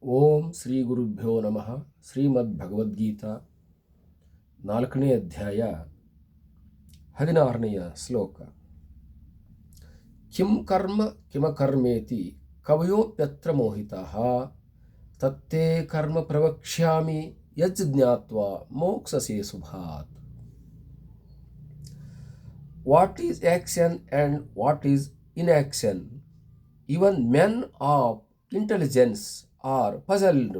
ಓಂ ಶ್ರೀ ಗುರುಭ್ಯೋ ನಮಃ. ಶ್ರೀಮದ್ ಭಗವದ್ಗೀತಾ 4ನೇ ಅಧ್ಯಾಯ 16ನೆಯ ಶ್ಲೋಕ. ಕಿಂ ಕರ್ಮ ಕಿಮಕರ್ಮೇತಿ ಕವಯೋಪ್ಯತ್ರ ಮೋಹಿತಃ ತತ್ತೇ ಕರ್ಮ ಪ್ರವಕ್ಷ್ಯಾಮಿ ಯಜ್ ಜ್ಞಾತ್ವಾ ಮೋಕ್ಷಸೇ ಶುಭಾತ್. What is action and what is inaction? Even men of intelligence are puzzled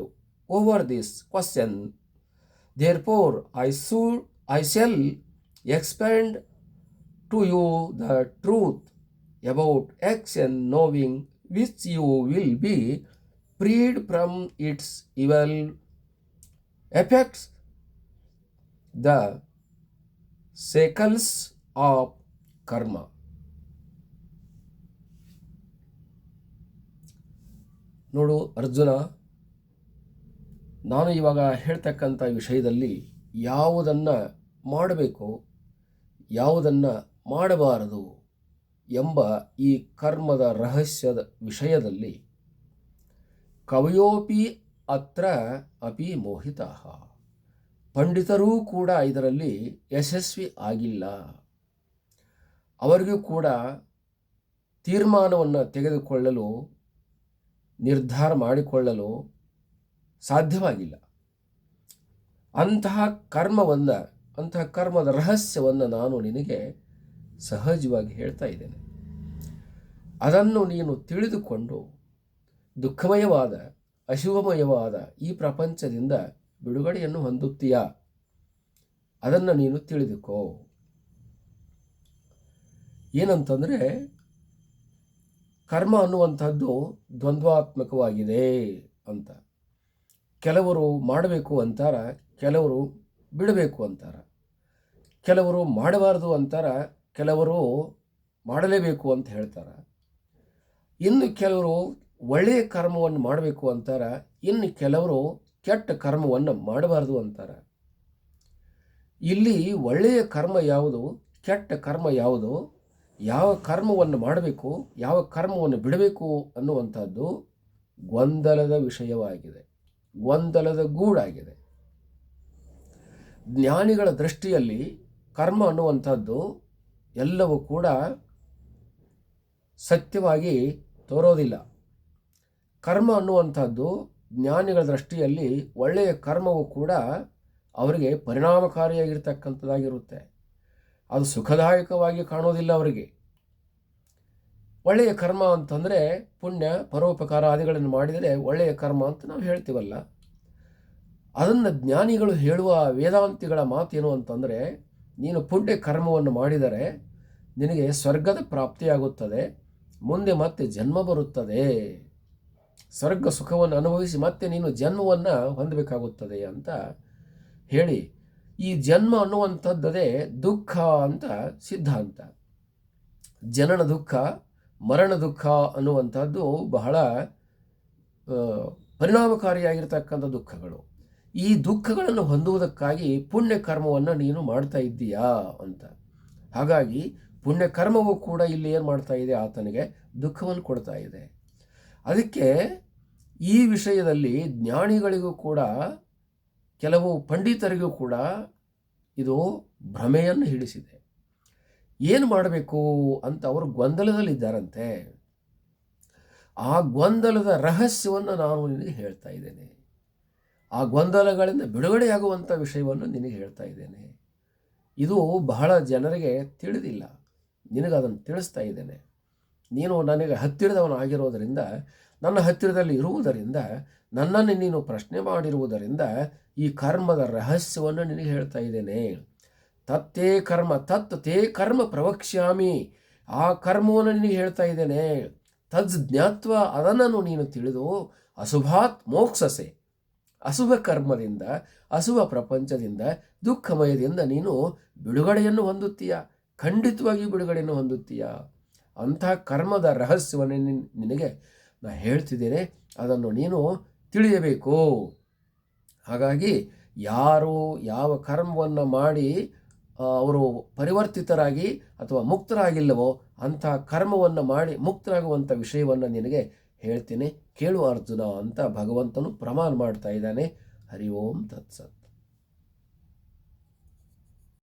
over this question. Therefore, I shall expand to you the truth about action, knowing which you will be freed from its evil effects, the shackles of karma. ನೋಡು ಅರ್ಜುನ, ನಾನು ಇವಾಗ ಹೇಳ್ತಕ್ಕಂಥ ವಿಷಯದಲ್ಲಿ ಯಾವುದನ್ನು ಮಾಡಬೇಕು, ಯಾವುದನ್ನು ಮಾಡಬಾರದು ಎಂಬ ಈ ಕರ್ಮದ ರಹಸ್ಯದ ವಿಷಯದಲ್ಲಿ ಕವಯೋಪಿ ಅತ್ರ ಅಪಿ ಮೋಹಿತಃ, ಪಂಡಿತರೂ ಕೂಡ ಇದರಲ್ಲಿ ಯಶಸ್ವಿ ಆಗಿಲ್ಲ. ಅವರಿಗೂ ಕೂಡ ತೀರ್ಮಾನವನ್ನು ತೆಗೆದುಕೊಳ್ಳಲು, ನಿರ್ಧಾರ ಮಾಡಿಕೊಳ್ಳಲು ಸಾಧ್ಯವಾಗಿಲ್ಲ. ಅಂತಹ ಕರ್ಮದ ರಹಸ್ಯವನ್ನು ನಾನು ನಿನಗೆ ಸಹಜವಾಗಿ ಹೇಳ್ತಾ ಇದ್ದೇನೆ. ಅದನ್ನು ನೀನು ತಿಳಿದುಕೊಂಡು ದುಃಖಮಯವಾದ, ಅಶುಭಮಯವಾದ ಈ ಪ್ರಪಂಚದಿಂದ ಬಿಡುಗಡೆಯನ್ನು ಹೊಂದುತ್ತೀಯಾ, ಅದನ್ನು ನೀನು ತಿಳಿದುಕೋ. ಏನಂತಂದರೆ, ಕರ್ಮ ಅನ್ನುವಂಥದ್ದು ದ್ವಂದ್ವಾತ್ಮಕವಾಗಿದೆ ಅಂತ. ಕೆಲವರು ಮಾಡಬೇಕು ಅಂತಾರ, ಕೆಲವರು ಬಿಡಬೇಕು ಅಂತಾರ. ಕೆಲವರು ಮಾಡಬಾರ್ದು ಅಂತಾರ, ಕೆಲವರು ಮಾಡಲೇಬೇಕು ಅಂತ ಹೇಳ್ತಾರೆ. ಇನ್ನು ಕೆಲವರು ಒಳ್ಳೆಯ ಕರ್ಮವನ್ನು ಮಾಡಬೇಕು ಅಂತಾರ, ಇನ್ನು ಕೆಲವರು ಕೆಟ್ಟ ಕರ್ಮವನ್ನು ಮಾಡಬಾರ್ದು ಅಂತಾರ. ಇಲ್ಲಿ ಒಳ್ಳೆಯ ಕರ್ಮ ಯಾವುದು, ಕೆಟ್ಟ ಕರ್ಮ ಯಾವುದು, ಯಾವ ಕರ್ಮವನ್ನು ಮಾಡಬೇಕು, ಯಾವ ಕರ್ಮವನ್ನು ಬಿಡಬೇಕು ಅನ್ನುವಂಥದ್ದು ಗೊಂದಲದ ವಿಷಯವಾಗಿದೆ, ಗೊಂದಲದ ಗೂಡಾಗಿದೆ. ಜ್ಞಾನಿಗಳ ದೃಷ್ಟಿಯಲ್ಲಿ ಕರ್ಮ ಅನ್ನುವಂಥದ್ದು ಎಲ್ಲವೂ ಕೂಡ ಸತ್ಯವಾಗಿ ತೋರೋದಿಲ್ಲ. ಕರ್ಮ ಅನ್ನುವಂಥದ್ದು ಜ್ಞಾನಿಗಳ ದೃಷ್ಟಿಯಲ್ಲಿ ಒಳ್ಳೆಯ ಕರ್ಮವು ಕೂಡ ಅವರಿಗೆ ಪರಿಣಾಮಕಾರಿಯಾಗಿರ್ತಕ್ಕಂಥದ್ದಾಗಿರುತ್ತೆ. ಅದು ಸುಖದಾಯಕವಾಗಿ ಕಾಣೋದಿಲ್ಲ ಅವರಿಗೆ. ಒಳ್ಳೆಯ ಕರ್ಮ ಅಂತಂದರೆ ಪುಣ್ಯ, ಪರೋಪಕಾರ ಆದಿಗಳನ್ನು ಮಾಡಿದರೆ ಒಳ್ಳೆಯ ಕರ್ಮ ಅಂತ ನಾವು ಹೇಳ್ತೀವಲ್ಲ. ಅದನ್ನು ಜ್ಞಾನಿಗಳು ಹೇಳುವ ವೇದಾಂತಿಗಳ ಮಾತೇನು ಅಂತಂದರೆ, ನೀನು ಪುಣ್ಯ ಕರ್ಮವನ್ನು ಮಾಡಿದರೆ ನಿನಗೆ ಸ್ವರ್ಗದ ಪ್ರಾಪ್ತಿಯಾಗುತ್ತದೆ, ಮುಂದೆ ಮತ್ತೆ ಜನ್ಮ ಬರುತ್ತದೆ, ಸ್ವರ್ಗ ಸುಖವನ್ನು ಅನುಭವಿಸಿ ಮತ್ತೆ ನೀನು ಜನ್ಮವನ್ನು ಹೊಂದಬೇಕಾಗುತ್ತದೆ ಅಂತ ಹೇಳಿ, ಈ ಜನ್ಮ ಅನ್ನುವಂಥದ್ದೇ ದುಃಖ ಅಂತ ಸಿದ್ಧಾಂತ. ಜನನ ದುಃಖ, ಮರಣ ದುಃಖ ಅನ್ನುವಂಥದ್ದು ಬಹಳ ಪರಿಣಾಮಕಾರಿಯಾಗಿರ್ತಕ್ಕಂಥ ದುಃಖಗಳು. ಈ ದುಃಖಗಳನ್ನು ಹೊಂದುವುದಕ್ಕಾಗಿ ಪುಣ್ಯ ಕರ್ಮವನ್ನು ನೀನು ಮಾಡ್ತಾ ಇದ್ದೀಯಾ ಅಂತ. ಹಾಗಾಗಿ ಪುಣ್ಯ ಕರ್ಮವೂ ಕೂಡ ಇಲ್ಲಿ ಏನು ಮಾಡ್ತಾ ಇದೆ, ಆತನಿಗೆ ದುಃಖವನ್ನು ಕೊಡ್ತಾ ಇದೆ. ಅದಕ್ಕೆ ಈ ವಿಷಯದಲ್ಲಿ ಜ್ಞಾನಿಗಳಿಗೂ ಕೂಡ, ಕೆಲವು ಪಂಡಿತರಿಗೂ ಕೂಡ ಇದು ಭ್ರಮೆಯನ್ನು ಹಿಡಿಸಿದೆ. ಏನು ಮಾಡಬೇಕು ಅಂತ ಅವರು ಗೊಂದಲದಲ್ಲಿದ್ದಾರಂತೆ. ಆ ಗೊಂದಲದ ರಹಸ್ಯವನ್ನು ನಾನು ನಿನಗೆ ಹೇಳ್ತಾ ಇದ್ದೇನೆ. ಆ ಗೊಂದಲಗಳಿಂದ ಬಿಡುಗಡೆಯಾಗುವಂಥ ವಿಷಯವನ್ನು ನಿನಗೆ ಹೇಳ್ತಾ ಇದ್ದೇನೆ. ಇದು ಬಹಳ ಜನರಿಗೆ ತಿಳಿದಿಲ್ಲ, ನಿನಗದನ್ನು ತಿಳಿಸ್ತಾ ಇದ್ದೇನೆ. ನೀನು ನನಗೆ ಹತ್ತಿರದವನಾಗಿರೋದರಿಂದ, ನನ್ನ ಹತ್ತಿರದಲ್ಲಿ ಇರುವುದರಿಂದ, ನನ್ನನ್ನು ನೀನು ಪ್ರಶ್ನೆ ಮಾಡಿರುವುದರಿಂದ ಈ ಕರ್ಮದ ರಹಸ್ಯವನ್ನು ನಿನಗೆ ಹೇಳ್ತಾ ಇದ್ದೇನೆ. ತತ್ತೇ ಕರ್ಮ ಪ್ರವಕ್ಷ್ಯಾಮಿ, ಆ ಕರ್ಮವನ್ನು ನಿನಗೆ ಹೇಳ್ತಾ ಇದ್ದೇನೆ. ತಜ್ ಜ್ಞಾತ್ವ, ಅದನ್ನು ನೀನು ತಿಳಿದು ಅಶುಭಾತ್ ಮೋಕ್ಷಸೆ, ಅಶುಭ ಕರ್ಮದಿಂದ, ಅಶುಭ ಪ್ರಪಂಚದಿಂದ, ದುಃಖಮಯದಿಂದ ನೀನು ಬಿಡುಗಡೆಯನ್ನು ಹೊಂದುತ್ತೀಯ, ಖಂಡಿತವಾಗಿಯೂ ಬಿಡುಗಡೆಯನ್ನು ಹೊಂದುತ್ತೀಯ. ಅಂಥ ಕರ್ಮದ ರಹಸ್ಯವನ್ನು ನಿನಗೆ ನಾನು ಹೇಳ್ತಿದ್ದೇನೆ, ಅದನ್ನು ನೀನು ತಿಳಿಯಬೇಕು. ಹಾಗಾಗಿ ಯಾರು ಯಾವ ಕರ್ಮವನ್ನು ಮಾಡಿ ಅವರು ಪರಿವರ್ತಿತರಾಗಿ ಅಥವಾ ಮುಕ್ತರಾಗಿಲ್ಲವೋ ಅಂಥ ಕರ್ಮವನ್ನು ಮಾಡಿ ಮುಕ್ತರಾಗುವಂಥ ವಿಷಯವನ್ನು ನಿನಗೆ ಹೇಳ್ತೀನಿ, ಕೇಳು ಅರ್ಜುನ ಅಂತ ಭಗವಂತನು ಪ್ರಮಾಣ ಮಾಡ್ತಾ ಇದ್ದಾನೆ. ಹರಿ ಓಂ ತತ್ಸತ್.